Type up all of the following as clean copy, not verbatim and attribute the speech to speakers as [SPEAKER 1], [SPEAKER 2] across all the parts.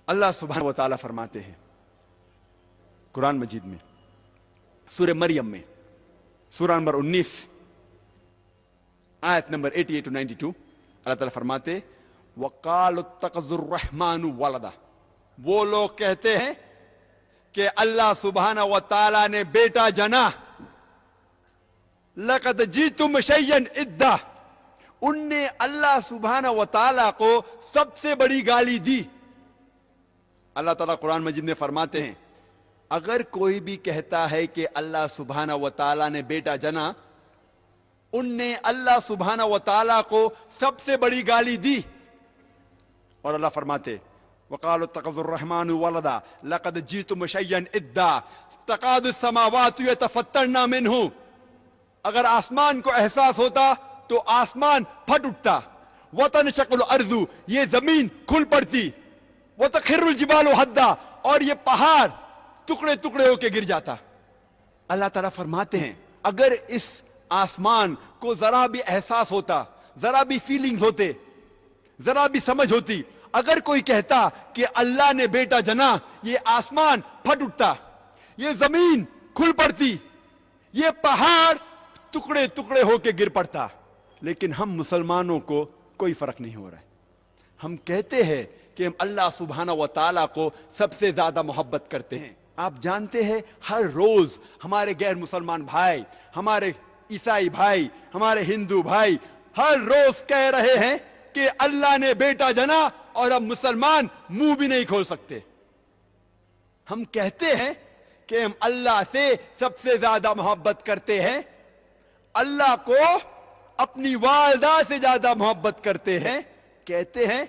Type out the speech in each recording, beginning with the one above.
[SPEAKER 1] अल्लाह सुब्हानहू व तआला फरमाते हैं कुरान मजीद में, सूरह मरियम में, सूरह नंबर 19 आयत नंबर 88 to 92, अल्लाह ताला फरमाते वक़ालुत्तख़ज़ुर्रहमानु वलदा, वो लोग कहते हैं कि अल्लाह सुब्हानहू व तआला ने बेटा जना। लक़द जीतुम शय्यन इद्दा, उनने अल्लाह सुब्हानहू व तआला को सबसे बड़ी गाली दी। अल्लाह ताला कुरान मजीद में फरमाते हैं अगर कोई भी कहता है कि अल्लाह सुब्हानहू व तआला ने बेटा जना, उनने अल्लाह सुब्हानहू व तआला को सबसे बड़ी गाली दी। और अल्लाह फरमाते वक़ालु इत्तख़ज़ुर्रहमानु वलदा लक़द जीतुम शय्यन इद्दा तक़ादु समावातु यतफ़त्तरना मिन्हु, अगर आसमान को एहसास होता तो आसमान फट उठता। वतनशक़्क़ुल अर्ज़ु, ये जमीन खुल पड़ती। वतख़िर्रुल जिबालु हद्दा, और ये पहाड़ टुकड़े टुकड़े होके गिर जाता। अल्लाह ताला फरमाते हैं अगर इस आसमान को जरा भी एहसास होता, जरा भी फीलिंग्स होते, जरा भी समझ होती, अगर कोई कहता कि अल्लाह ने बेटा जना, ये आसमान फट उठता, ये जमीन खुल पड़ती, ये पहाड़ टुकड़े टुकड़े होके गिर पड़ता। लेकिन हम मुसलमानों को कोई फर्क नहीं हो रहा है। हम कहते हैं कि हम अल्लाह सुब्हानहू व तआला को सबसे ज्यादा मोहब्बत करते हैं। आप जानते हैं हर रोज हमारे गैर मुसलमान भाई, हमारे ईसाई भाई, हमारे हिंदू भाई हर रोज कह रहे हैं कि अल्लाह ने बेटा जना, और अब मुसलमान मुंह भी नहीं खोल सकते। हम कहते हैं कि हम अल्लाह से सबसे ज्यादा मोहब्बत करते हैं, अल्लाह को अपनी वालिदा से ज्यादा मोहब्बत करते हैं, कहते हैं,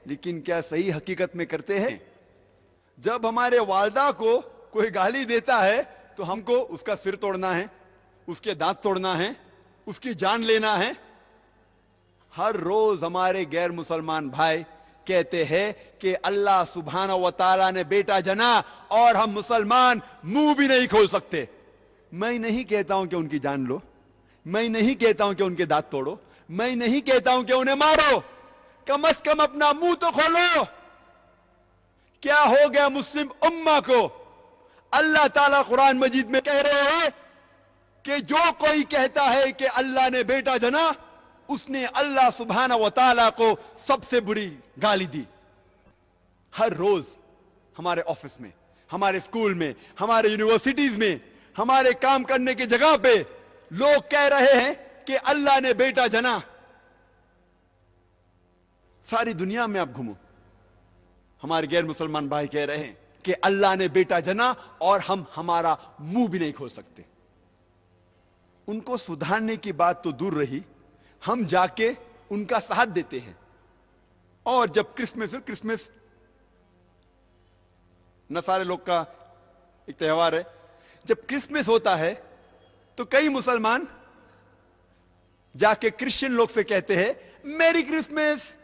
[SPEAKER 1] लेकिन क्या सही हकीकत में करते हैं? जब हमारे वालिदा को कोई गाली देता है तो हमको उसका सिर तोड़ना है, उसके दांत तोड़ना है, उसकी जान लेना है। हर रोज हमारे गैर मुसलमान भाई कहते हैं कि अल्लाह सुब्हानहू व तआला ने बेटा जना, और हम मुसलमान मुंह भी नहीं खोल सकते। मैं नहीं कहता हूं कि उनकी जान लो, मैं नहीं कहता हूं कि उनके दांत तोड़ो, मैं नहीं कहता हूं कि उन्हें मारो, कम से कम अपना मुंह तो खोलो। क्या हो गया मुस्लिम उम्मा को? अल्लाह ताला कुरान मजीद में कह रहे हैं कि जो कोई कहता है कि अल्लाह ने बेटा जना, उसने अल्लाह सुब्हानहू व तआला को सबसे बुरी गाली दी। हर रोज हमारे ऑफिस में, हमारे स्कूल में, हमारे यूनिवर्सिटीज में, हमारे काम करने की जगह पे लोग कह रहे हैं कि अल्लाह ने बेटा जना। सारी दुनिया में आप घूमो, हमारे गैर मुसलमान भाई कह रहे हैं कि अल्लाह ने बेटा जना, और हम हमारा मुंह भी नहीं खोल सकते। उनको सुधारने की बात तो दूर रही, हम जाके उनका साथ देते हैं। और जब क्रिसमस नसारे लोग का एक त्योहार है, जब क्रिसमस होता है तो कई मुसलमान जाके क्रिश्चियन लोग से कहते हैं मेरी क्रिसमस।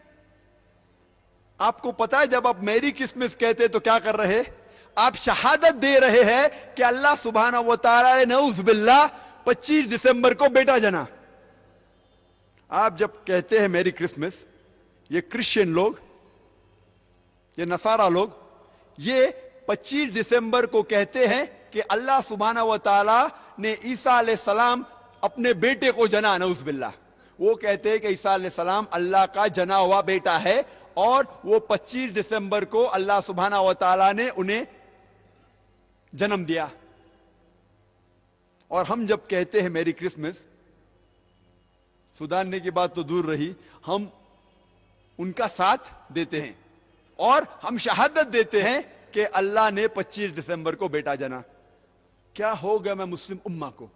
[SPEAKER 1] आपको पता है जब आप मेरी क्रिसमस कहते हैं तो क्या कर रहे हैं? आप शहादत दे रहे हैं कि अल्लाह सुब्हानहू व तआला ने नऊज़ बिल्लाह 25 दिसंबर को बेटा जना। आप जब कहते हैं मेरी क्रिसमस, ये क्रिश्चियन लोग, ये नसारा लोग, ये 25 दिसंबर को कहते हैं कि अल्लाह सुब्हानहू व तआला ने ईसा अलैहिस्सलाम अपने बेटे को जना, नऊज़ बिल्लाह। वो कहते हैं कि ईसा अलैहिस्सलाम अल्लाह का जना हुआ बेटा है, और वो 25 दिसंबर को अल्लाह सुब्हानहू व तआला ने उन्हें जन्म दिया। और हम जब कहते हैं मेरी क्रिसमस, सुधारने की बात तो दूर रही, हम उनका साथ देते हैं और हम शहादत देते हैं कि अल्लाह ने 25 दिसंबर को बेटा जना। क्या हो गया मैं मुस्लिम उम्मा को?